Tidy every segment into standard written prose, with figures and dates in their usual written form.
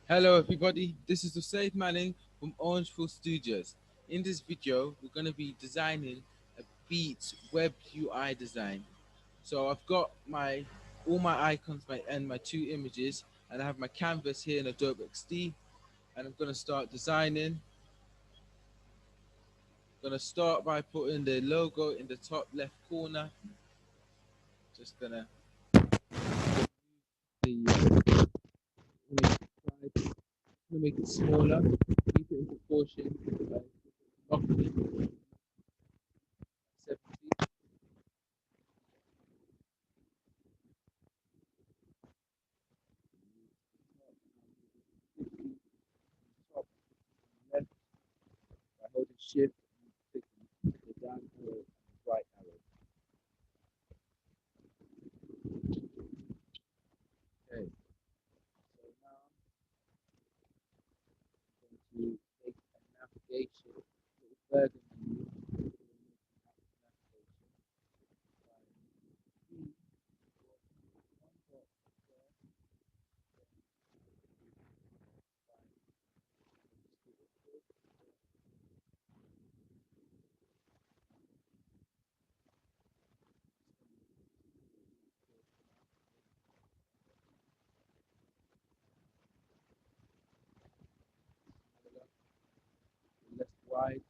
Hello everybody, this is Usayd Manning from OrangePeelStudios. In this video, we're going to be designing a Beats web UI design. So I've got all my icons and my two images, and I have my canvas here in Adobe XD, and I'm going to start designing. I'm going to start by putting the logo in the top left corner. Just going to make it smaller, keep it in proportion, roughly 70. Top left by holding shift and clicking the down arrow and the right arrow. Okay, so now I'm going to take a navigation, little burger menu, navigation, find one dot there, find left wide.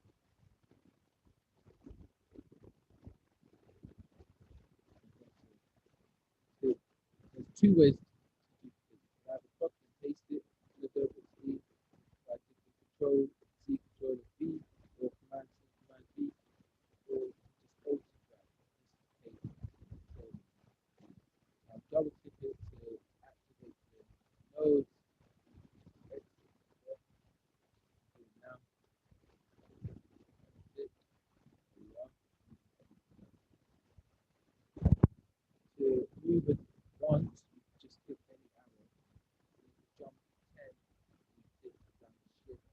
There's two ways to do this. You either copy and paste it in the Adobe XD by clicking Control C, Control V, or Command C, Command V, or just hold to drag. This is paste. So I'll double click it to activate the nodes. Edit it now. Click. There we are. To move it once, you just click any arrow. To jump 10, you click down shift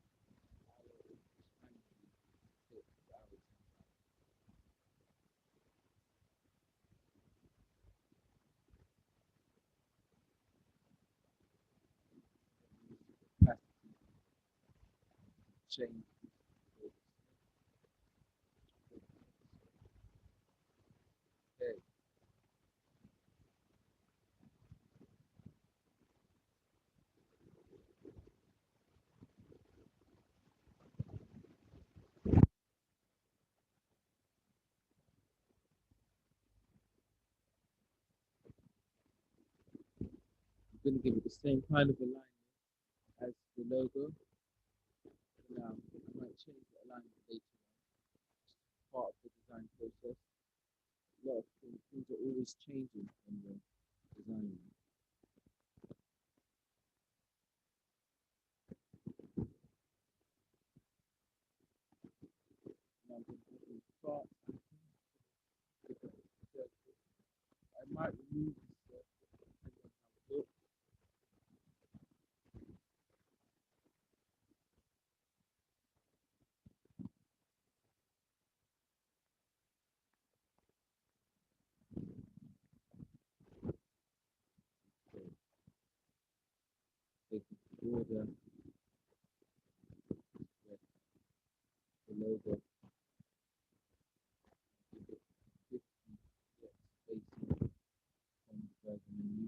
arrow or just manually click the arrow 10 times. Capacity change. Okay. I'm going to give it the same kind of alignment as the logo. Now, I might change the alignment later on. Part of the design process. A lot of things are always changing when you're designing. Now I'm going to open the chart. I might remove this depending on how it looks. So take the border with the logo, give it 50 spacing on the burger menu.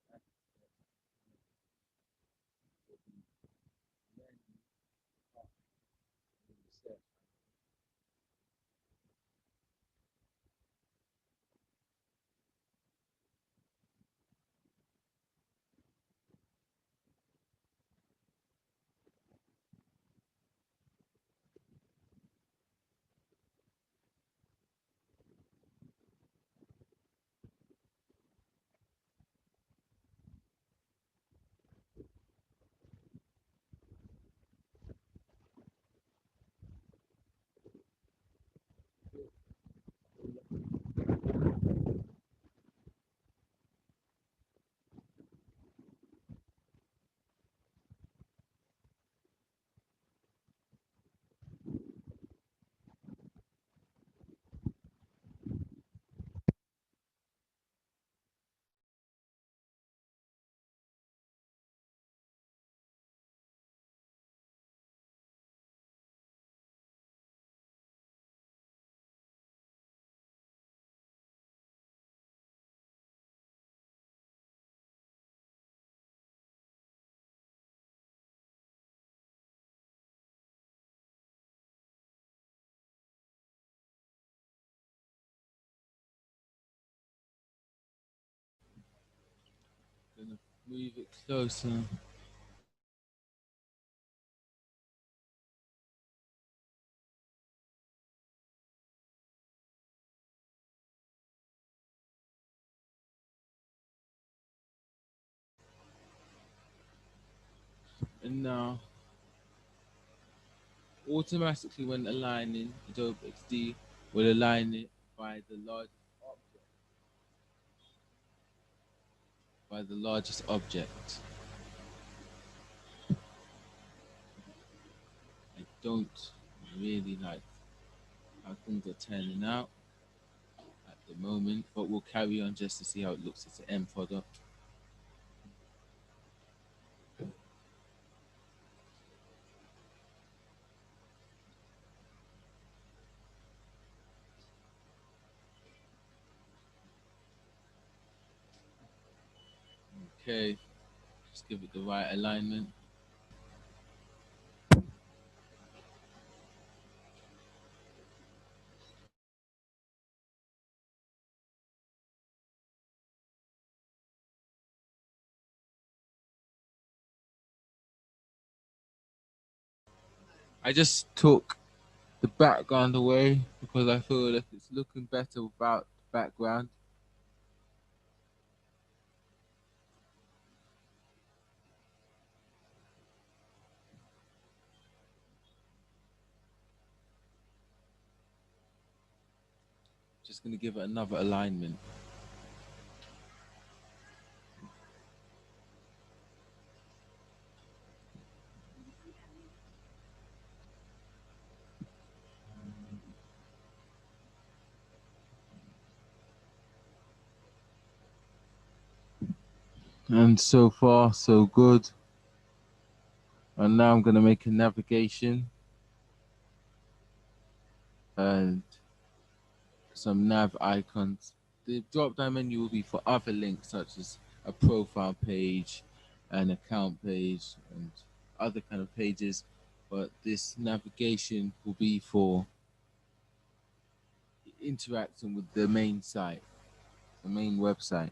Add the menu part in the search. Move it closer. And now, automatically when aligning, Adobe XD will align it by the largest object. By the largest object. I don't really like how things are turning out at the moment, but we'll carry on just to see how it looks as an end product. Okay, just give it the right alignment. I just took the background away because I feel like it's looking better without the background. Just gonna give it another alignment. And so far, so good. And now I'm gonna make a navigation and some nav icons. The drop down menu will be for other links such as a profile page, an account page, and other kind of pages. But this navigation will be for interacting with the main site, the main website.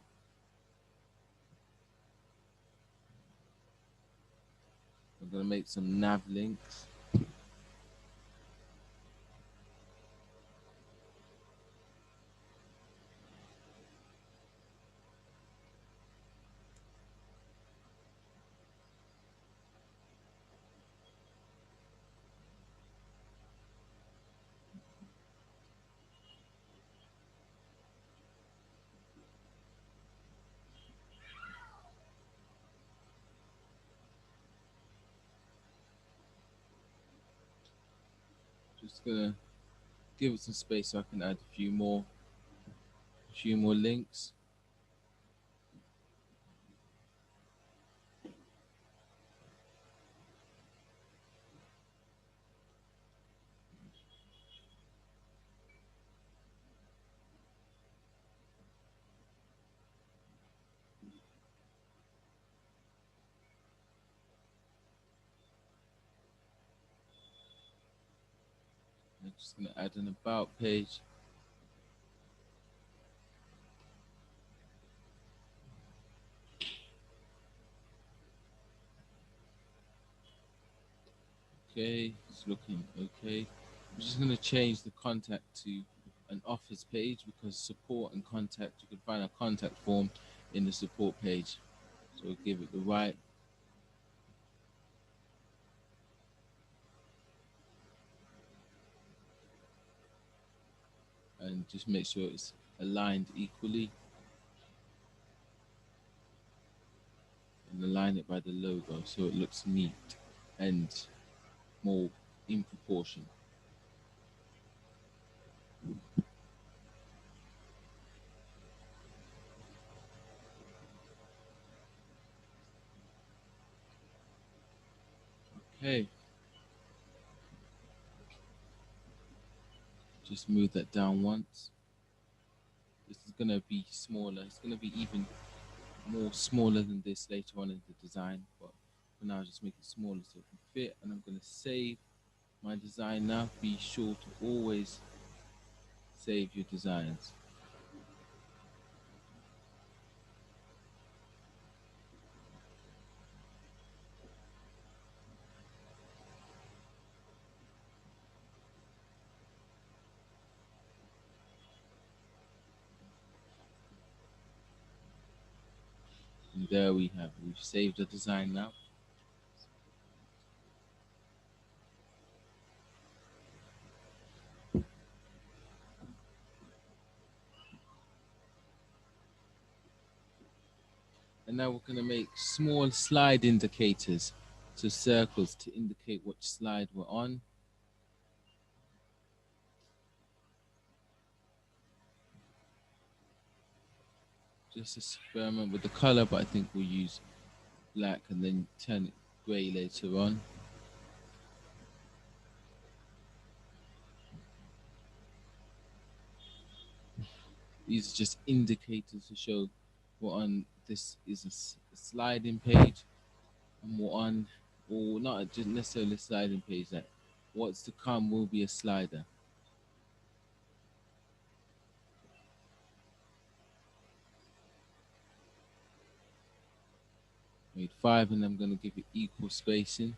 I'm gonna make some nav links. Just gonna give it some space so I can add a few more links. I'm just gonna add an about page. Okay, it's looking okay. I'm just gonna change the contact to an office page because support and contact, you can find a contact form in the support page. So we'll give it the right. And just make sure it's aligned equally and align it by the logo so it looks neat and more in proportion. Okay, just move that down once. This is gonna be smaller. It's gonna be even more smaller than this later on in the design, but for now just make it smaller so it can fit. And I'm gonna save my design now. Be sure to always save your designs. And there we have, we've saved the design now. And now we're going to make small slide indicators, so circles to indicate which slide we're on. Just experiment with the color, but I think we'll use black and then turn it gray later on. These are just indicators to show we're on, this is a sliding page, and we're on, or not just necessarily a sliding page, that what's to come will be a slider. Made 5, and I'm going to give it equal spacing.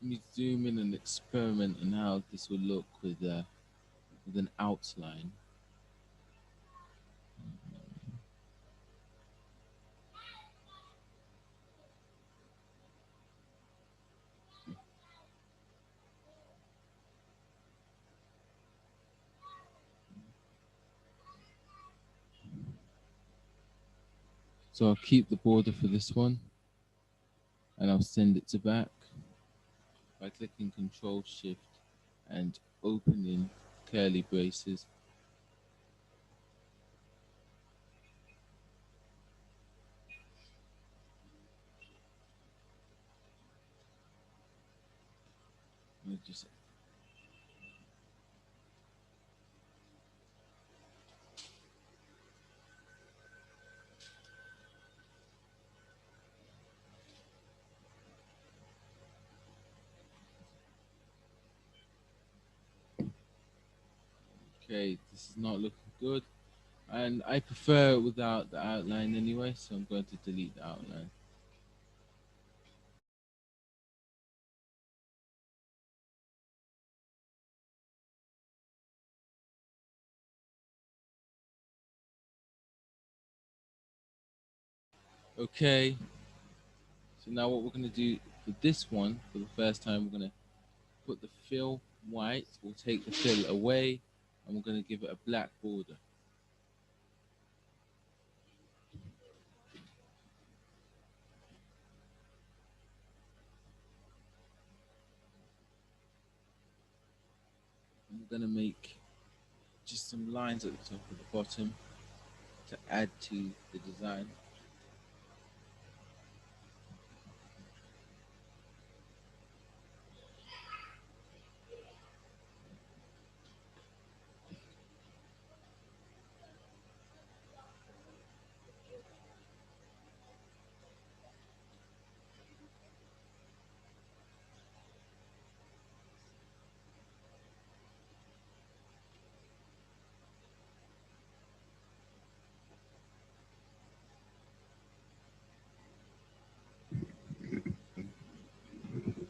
Let me zoom in and experiment on how this will look with an outline. So I'll keep the border for this one, and I'll send it to back by clicking Control Shift and opening curly braces. Just okay, this is not looking good, and I prefer it without the outline anyway, so I'm going to delete the outline. Okay, so now what we're going to do for this one, for the first time, we're going to put the fill white, we'll take the fill away, and we're going to give it a black border. And we're going to make just some lines at the top and the bottom to add to the design.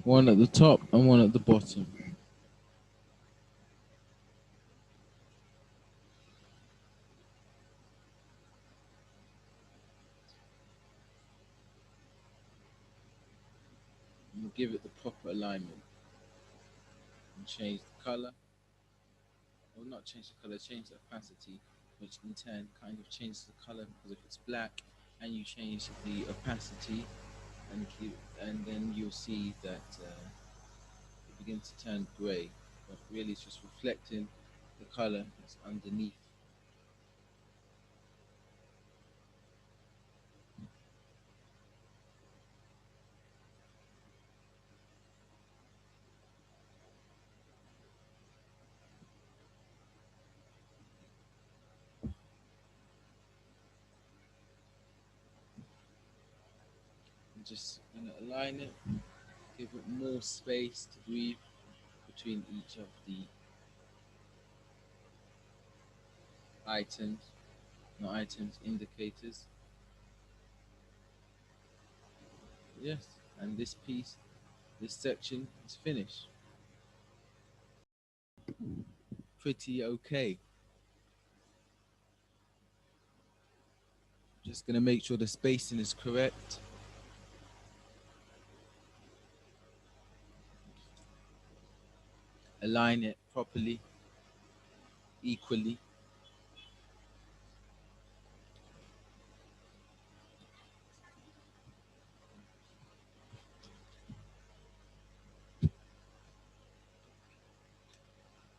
One at the top and one at the bottom. And we'll give it the proper alignment. And change the color. Or not change the color, change the opacity, which in turn kind of changes the color, because if it's black and you change the opacity, and then you'll see that it begins to turn gray, but really it's just reflecting the color that's underneath. I'm just going to align it, give it more space to breathe between each of the items, not items, indicators. Yes, and this piece, this section is finished. Pretty okay. Just gonna make sure the spacing is correct. Align it properly, equally.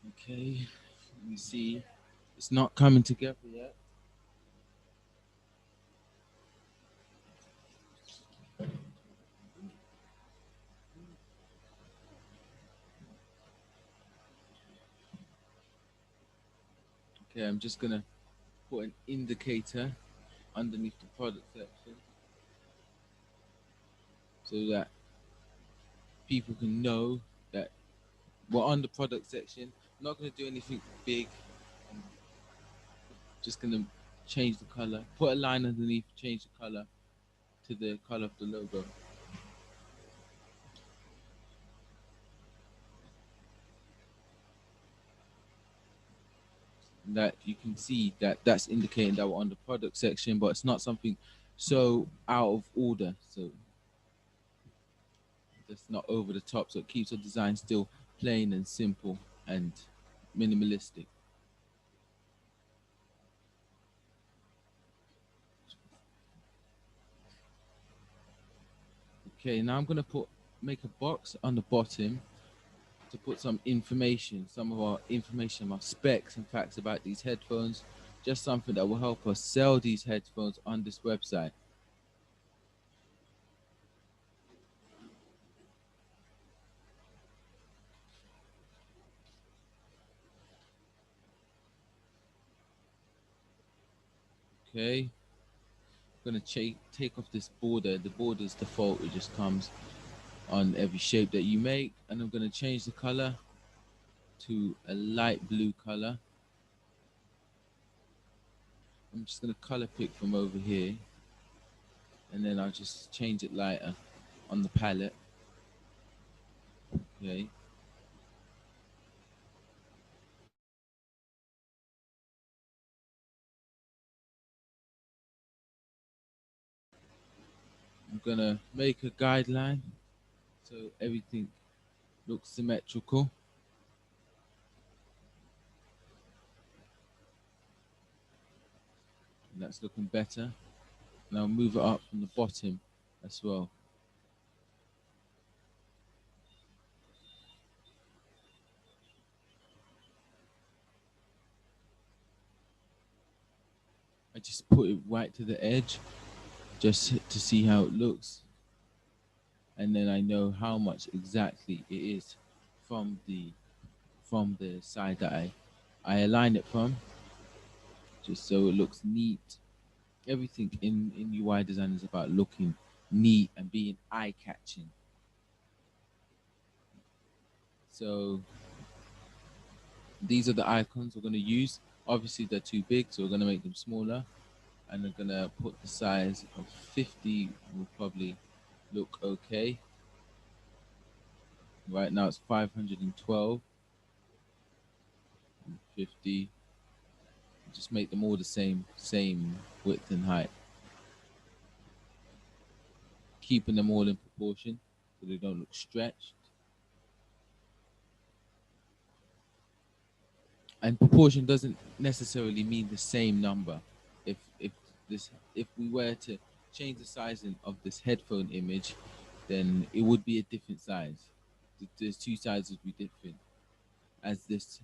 Okay, let me see. It's not coming together yet. Okay, I'm just gonna put an indicator underneath the product section so that people can know that we're on the product section. I'm not gonna do anything big. I'm just gonna change the color, put a line underneath, change the color to the color of the logo. That you can see that that's indicating that we're on the product section, but it's not something so out of order. So that's not over the top. So it keeps the design still plain and simple and minimalistic. Okay, now I'm gonna make a box on the bottom to put some information, some of our information, our specs and facts about these headphones. Just something that will help us sell these headphones on this website. Okay, I'm gonna take off this border. The border is default; it just comes on every shape that you make, and I'm gonna change the color to a light blue color. I'm just gonna color pick from over here, and then I'll just change it lighter on the palette. Okay. I'm gonna make a guideline so everything looks symmetrical. And that's looking better. Now move it up from the bottom as well. I just put it right to the edge just to see how it looks. And then I know how much exactly it is from the side that I align it from, just so it looks neat. Everything in UI design is about looking neat and being eye-catching. So these are the icons we're going to use. Obviously they're too big, so we're going to make them smaller, and we're going to put the size of 50 will probably look okay. Right now it's 512, 50. Just make them all the same width and height, keeping them all in proportion so they don't look stretched. And proportion doesn't necessarily mean the same number. If we were to change the sizing of this headphone image, then it would be a different size. There's two sides would be different as this.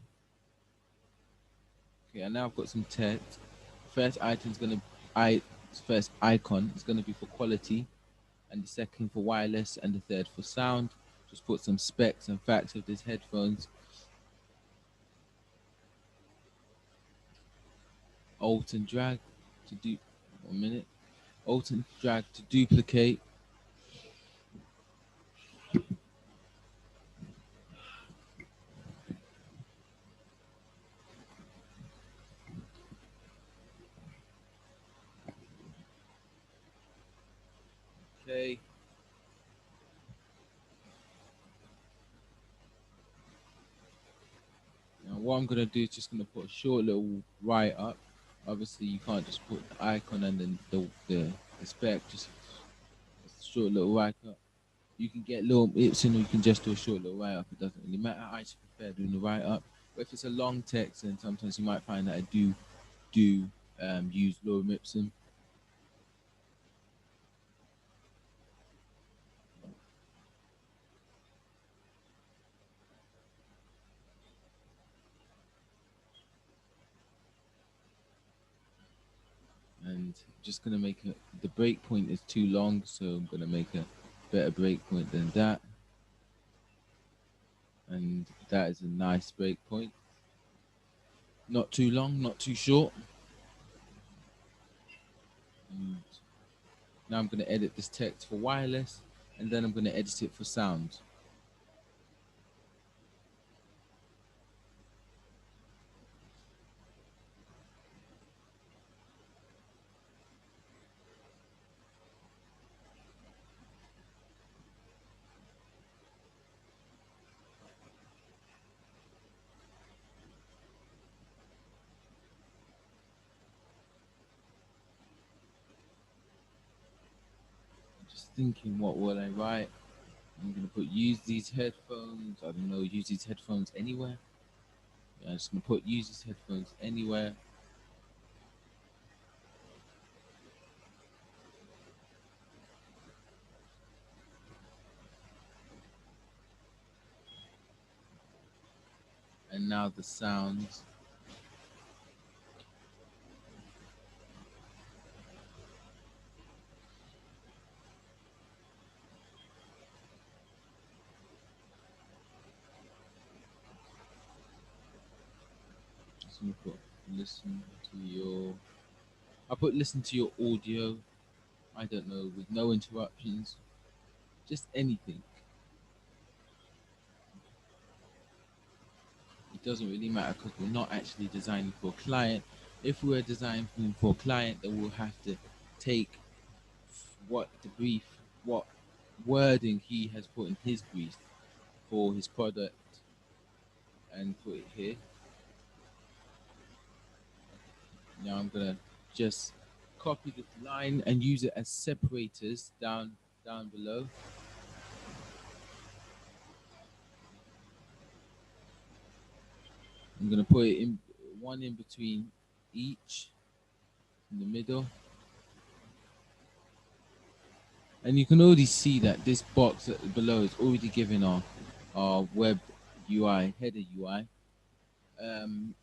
Okay, and now I've got some text. First item is gonna I first icon is gonna be for quality, and the second for wireless, and the third for sound. Just put some specs and facts of these headphones. Alt and drag to do 1 minute. Alt and drag to duplicate. Okay. Now what I'm gonna do is just gonna put a short little write up Obviously, you can't just put the icon and then the spec, just a short little write up. You can get little Ipsen, or you can just do a short little write up. It doesn't really matter. I just prefer doing the write up. But if it's a long text, then sometimes you might find that I do use lorem ipsum. And just gonna make the break point is too long, so I'm gonna make a better break point than that. And that is a nice break point. Not too long, not too short. And now I'm gonna edit this text for wireless, and then I'm gonna edit it for sound. Just thinking, what will I write? I'm gonna put use these headphones. I don't know, use these headphones anywhere. Yeah, I'm just gonna put use these headphones anywhere. And now the sounds. Just gonna put listen to your. I put listen to your audio. I don't know, with no interruptions. Just anything. It doesn't really matter because we're not actually designing for a client. If we were designing for a client, then we'll have to take what the brief, what wording he has put in his brief for his product and put it here. Now I'm gonna just copy the line and use it as separators down below. I'm gonna put it in one in between each in the middle. And you can already see that this box below is already giving our web UI, header UI.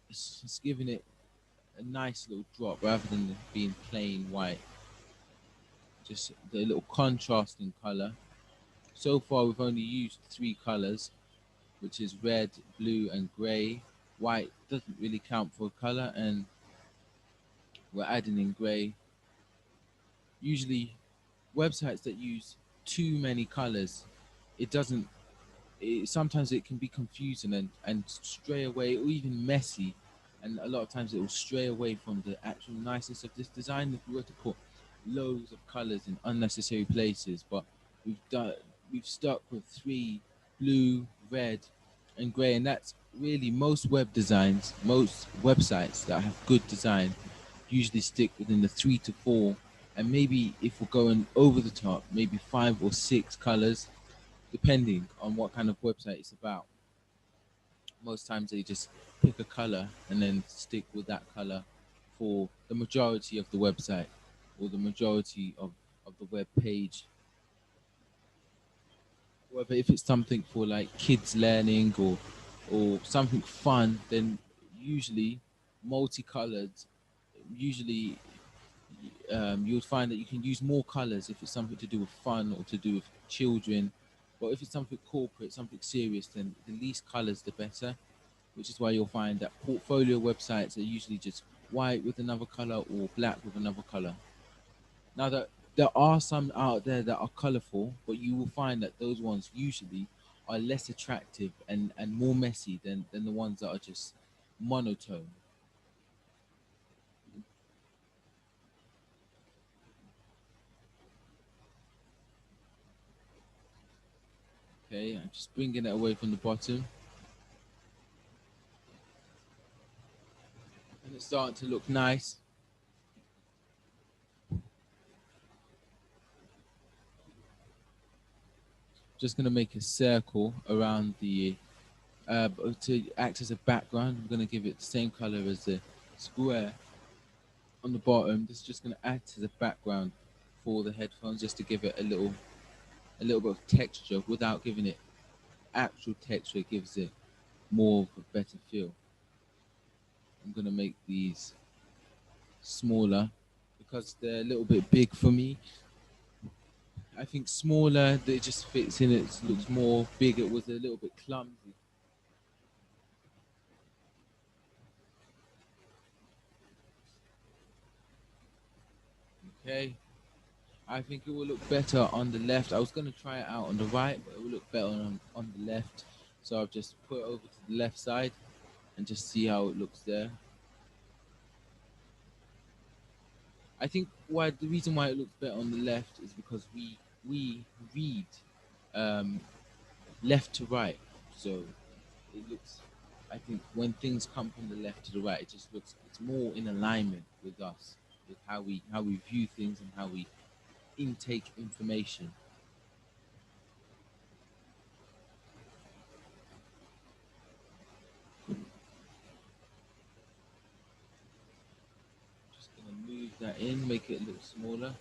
It's giving it a nice little drop rather than being plain white. Just the little contrasting color. So far, we've only used 3 colors, which is red, blue, and gray. White doesn't really count for a color, and we're adding in gray. Usually, websites that use too many colors, it doesn't sometimes it can be confusing and stray away or even messy, and a lot of times it will stray away from the actual niceness of this design if we were to put loads of colors in unnecessary places. But we've stuck with 3: blue, red, and gray, and that's really most web designs. Most websites that have good design usually stick within the 3 to 4, and maybe if we're going over the top, maybe 5 or 6 colors, depending on what kind of website it's about. Most times they just pick a color and then stick with that color for the majority of the website or the majority of the web page. However, if it's something for like kids learning or something fun, then usually multicolored, usually you would find that you can use more colors if it's something to do with fun or to do with children. But if it's something corporate, something serious, then the least colors, the better. Which is why you'll find that portfolio websites are usually just white with another color or black with another color. Now, that there are some out there that are colorful, but you will find that those ones usually are less attractive and more messy than the ones that are just monotone. Okay, I'm just bringing it away from the bottom, and it's starting to look nice. Just gonna make a circle around the to act as a background. I'm gonna give it the same color as the square on the bottom. This is just gonna act as a background for the headphones, just to give it a little bit of texture without giving it actual texture. It gives it more of a better feel. I'm gonna make these smaller because they're a little bit big for me. I think smaller, that it just fits in. It looks more big. It was a little bit clumsy. Okay, I think it will look better on the left. I was going to try it out on the right, but it will look better on the left. So I'll just put it over to the left side and just see how it looks there. I think why the reason why it looks better on the left is because we read um, left to right. So it looks, I think when things come from the left to the right, it just looks, it's more in alignment with us, with how we view things and how we intake information. Just gonna move that in, make it a little smaller.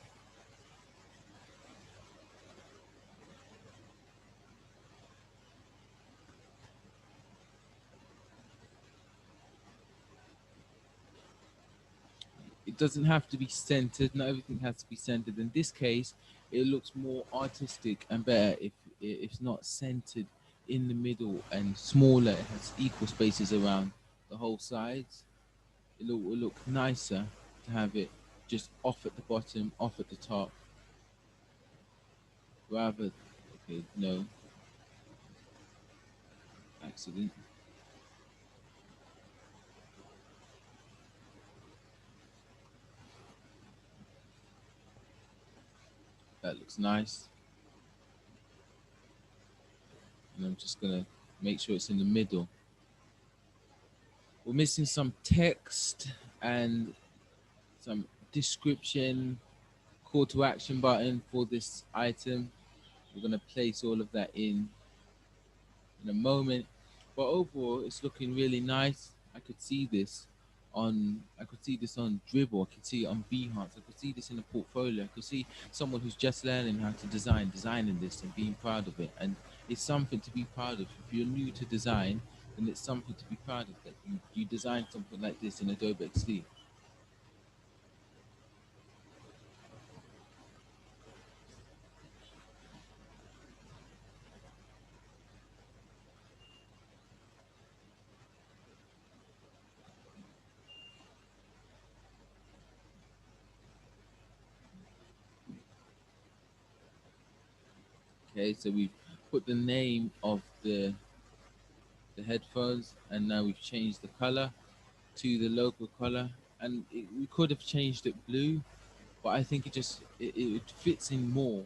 It doesn't have to be centered. Not everything has to be centered. In this case, it looks more artistic and better if it's not centered in the middle and smaller. It has equal spaces around the whole sides. Will look nicer to have it just off at the bottom, off at the top, rather. Okay, no accident. That looks nice. And I'm just gonna make sure it's in the middle. We're missing some text and some description, call to action button for this item. We're gonna place all of that in a moment. But overall, it's looking really nice. I could see this on Dribble. I could see it on Behance. I could see this in a portfolio. I could see someone who's just learning how to designing this and being proud of it. And it's something to be proud of. If you're new to design, then it's something to be proud of that you designed something like this in Adobe XD. Okay, so we've put the name of the headphones, and now we've changed the color to the local color. And we could have changed it blue, but I think it fits in more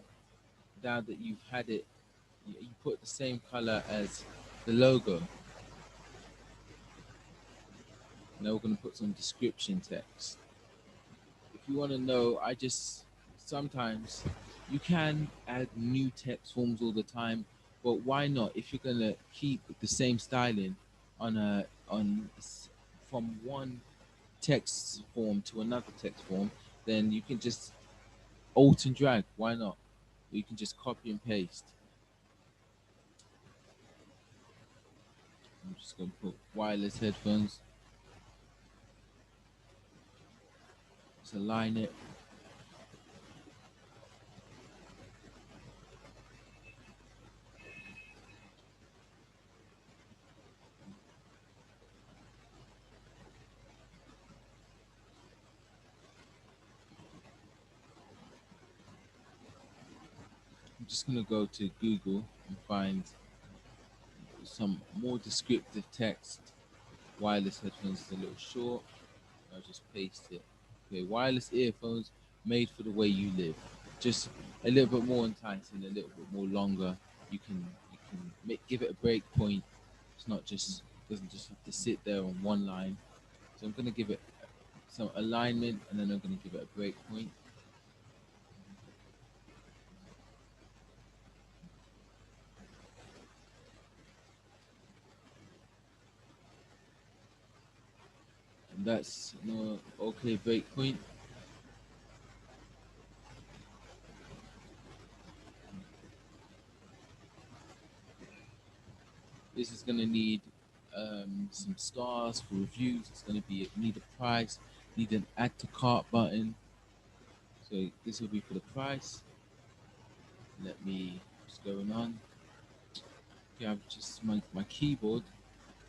now that you've had it. You put the same color as the logo. Now we're going to put some description text. If you want to know, I just sometimes you can add new text forms all the time, but why not? If you're going to keep the same styling from one text form to another text form, then you can just alt and drag. Why not? You can just copy and paste. I'm just going to put wireless headphones. Just align it. I'm just going to go to Google and find some more descriptive text. Wireless headphones is a little short. I'll just paste it. Okay, wireless earphones made for the way you live. Just a little bit more enticing, a little bit more longer. Give it a break point. It's not just doesn't just have to sit there on one line. So I'm gonna give it some alignment, and then I'm gonna give it a break point. That's no okay breakpoint. This is gonna need some stars for reviews. It's gonna be need a price, need an add to cart button. So this will be for the price. Let me what's going on. Okay, I've just my keyboard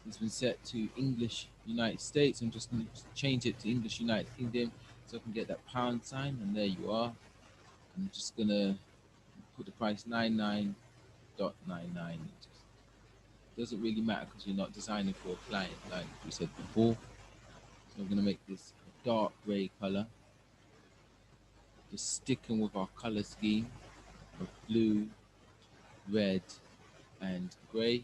has been set to English United States. I'm just gonna change it to English United Kingdom so I can get that pound sign, and there you are. I'm just gonna put the price 99.99. It doesn't really matter because you're not designing for a client like we said before. So I'm gonna make this a dark grey color. Just sticking with our color scheme of blue, red, and grey.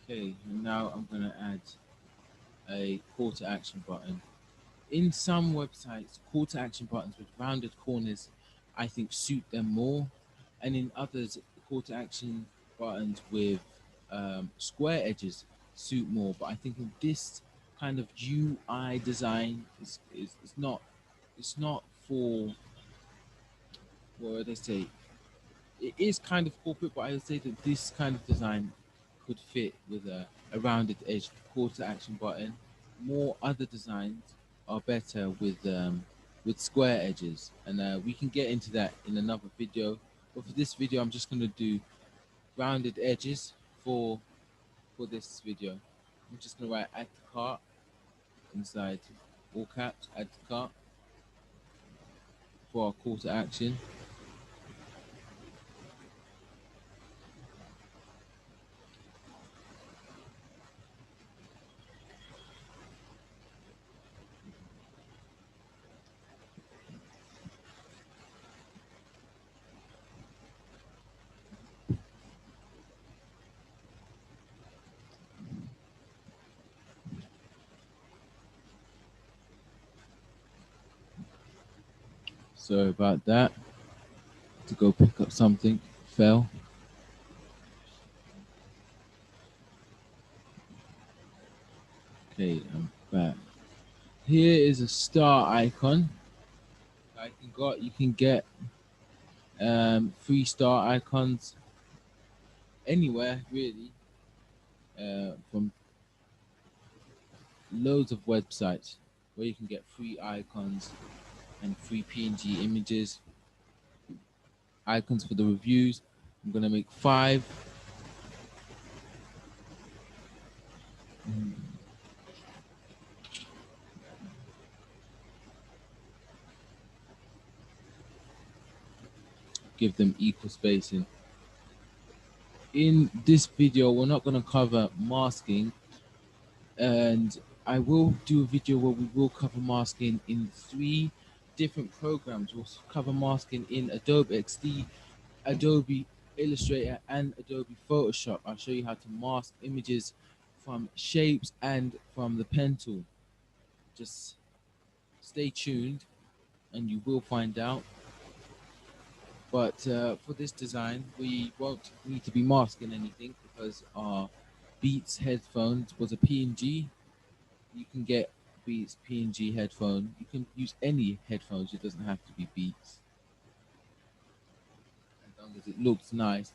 Okay, and now I'm gonna add a call to action button. In some websites, call to action buttons with rounded corners, I think, suit them more, and in others, call to action buttons with square edges suit more. But I think in this kind of UI design, it's not for what would I say? It is kind of corporate, but I would say that this kind of design could fit with a rounded edge call to action button. More other designs are better with square edges, and we can get into that in another video. But for this video, I'm just going to do rounded edges for for this video. I'm just going to write add to cart inside all caps, add to cart for our call to action. Sorry about that. To go pick up something, fell. Okay, I'm back. Here is a star icon. You can get 3-star icons anywhere really, from loads of websites where you can get free icons and free PNG images, icons for the reviews. I'm gonna make 5. Give them equal spacing. In this video, we're not gonna cover masking, and I will do a video where we will cover masking in 3 different programs. We'll cover masking in Adobe XD, Adobe Illustrator, and Adobe Photoshop. I'll show you how to mask images from shapes and from the pen tool. Just stay tuned and you will find out. But for this design, we won't need to be masking anything because our Beats headphones was a PNG. You can get Beats PNG headphone. You can use any headphones. It doesn't have to be Beats. As long as it looks nice,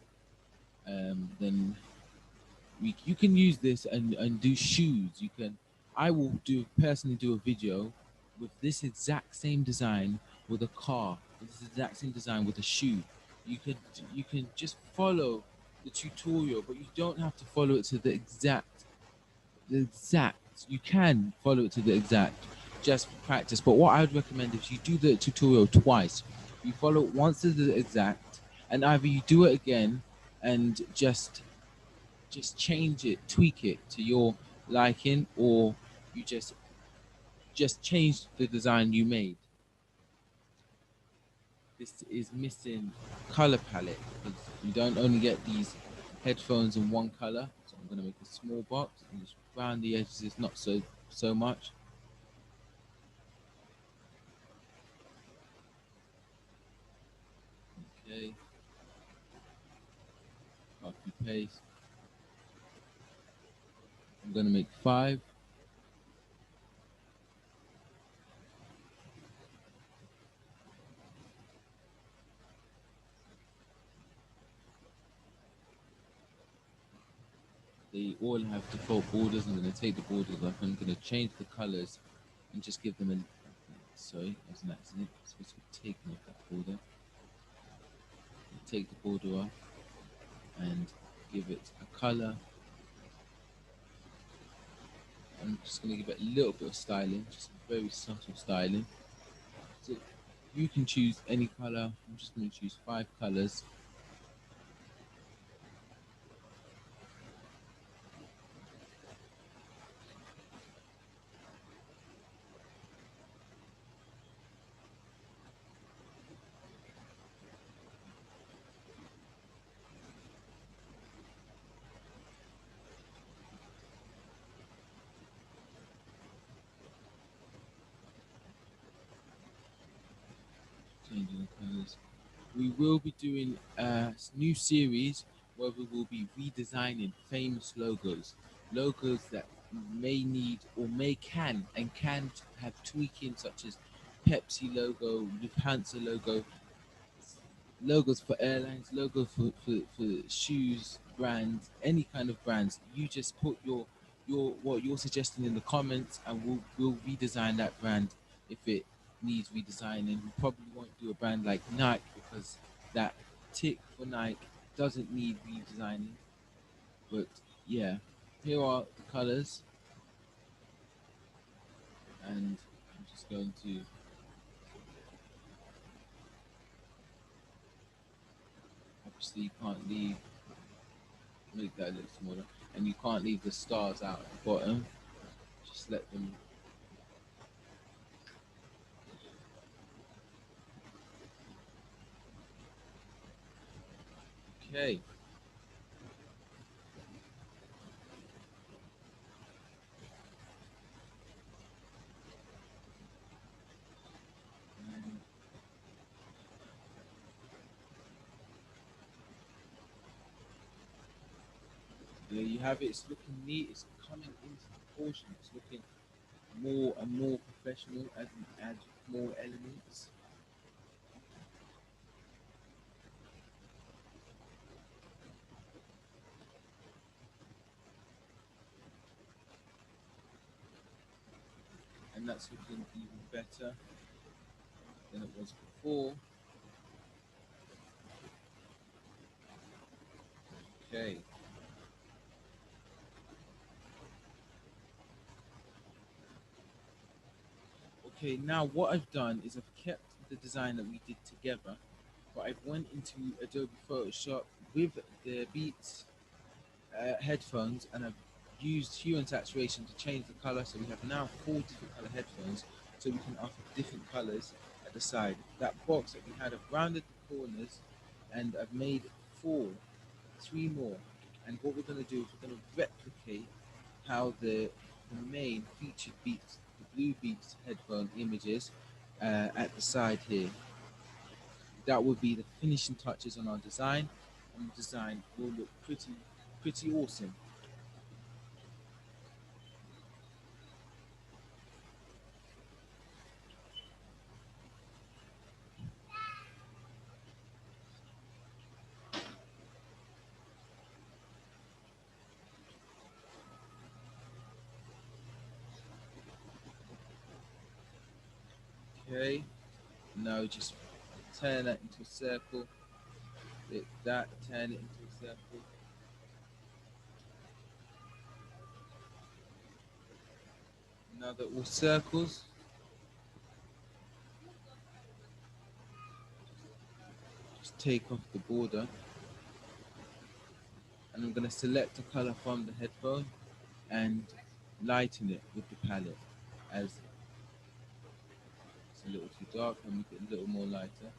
then you can use this and do shoes. You can. I will personally do a video with this exact same design with a car. This exact same design with a shoe. You can you can just follow the tutorial, but you don't have to follow it to the exact. The exact. You can follow it to the exact, just for practice. But what I would recommend is you do the tutorial twice. You follow it once to the exact, and either you do it again and just change it, tweak it to your liking, or you just change the design you made. this is missing color palette because you don't only get these headphones in one color. So I'm gonna make a small box and just round the edges. It's not so much. Okay, copy paste. I'm gonna make 5. They all have default borders. I'm gonna take the borders off. I'm gonna change the colors and just give them a. Sorry, that was an accident. I'm supposed to be taking off that border. Take the border off and give it a color. I'm just going to give it a little bit of styling, just very subtle styling. So you can choose any color. I'm just going to choose 5 colors. Changing the colors. We will be doing a new series where we will be redesigning famous logos, logos that may need or may can have tweaking, such as Pepsi logo, Lufthansa logo, logos for airlines, logos for shoes, brands, any kind of brands. You just put your what you're suggesting in the comments, and we'll redesign that brand if it needs redesigning. We probably won't do a brand like Nike because that tick for Nike doesn't need redesigning. But yeah, here are the colors, and I'm just going to obviously you can't leave make that a little smaller, and you can't leave the stars out at the bottom. Just let them. Okay. And there you have it. It's looking neat. It's coming into proportion. It's looking more and more professional as we add more elements. And that's looking even better than it was before. Okay. Okay, now what I've done is I've kept the design that we did together, but I've went into Adobe Photoshop with the Beats headphones, and I've used hue and saturation to change the color. So we have now 4 different color headphones, so we can offer different colors at the side. That box that we had, I've rounded the corners, and I've made 3 more. And what we're going to do is we're going to replicate how the main featured Beats, the blue Beats headphone images at the side here. That would be the finishing touches on our design, and the design will look pretty awesome. Okay, now just turn that into a circle. Hit that, turn it into a circle. Now that all circles, just take off the border, and I'm going to select a color from the headphone and lighten it with the palette. As it's a little too dark, and make it a little more lighter.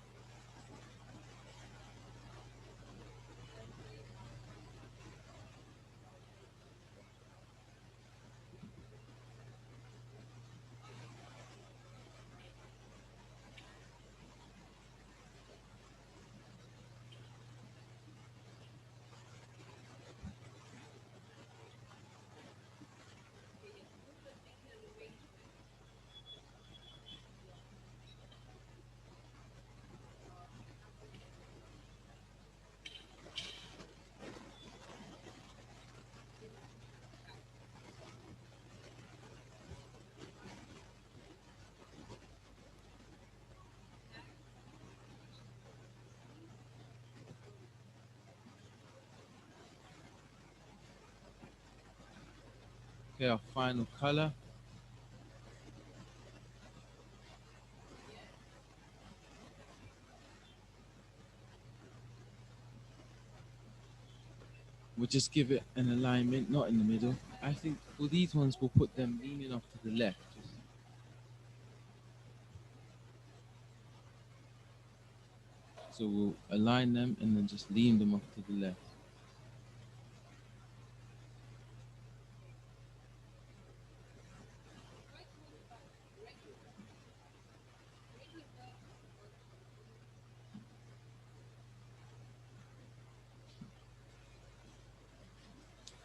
Okay, our final color. We'll just give it an alignment, not in the middle. I think for these ones, we'll put them leaning off to the left. So we'll align them and then just lean them off to the left.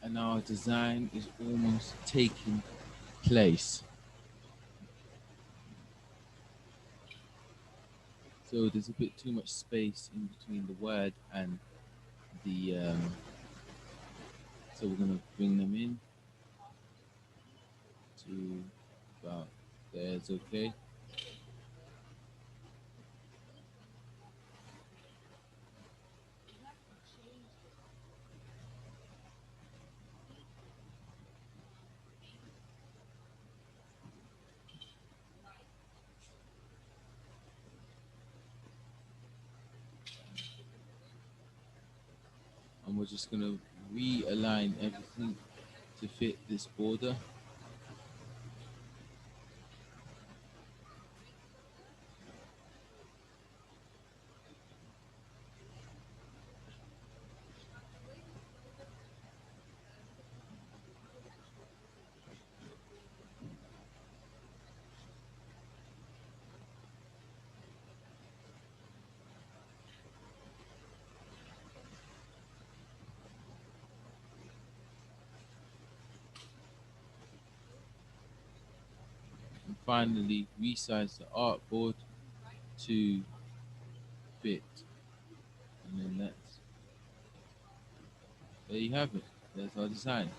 And our design is almost taking place. So there's a bit too much space in between the word and the, so we're gonna bring them in to about there's okay. And we're just gonna realign everything to fit this border. And finally resize the artboard to fit. And then that's, there you have it. There's our design.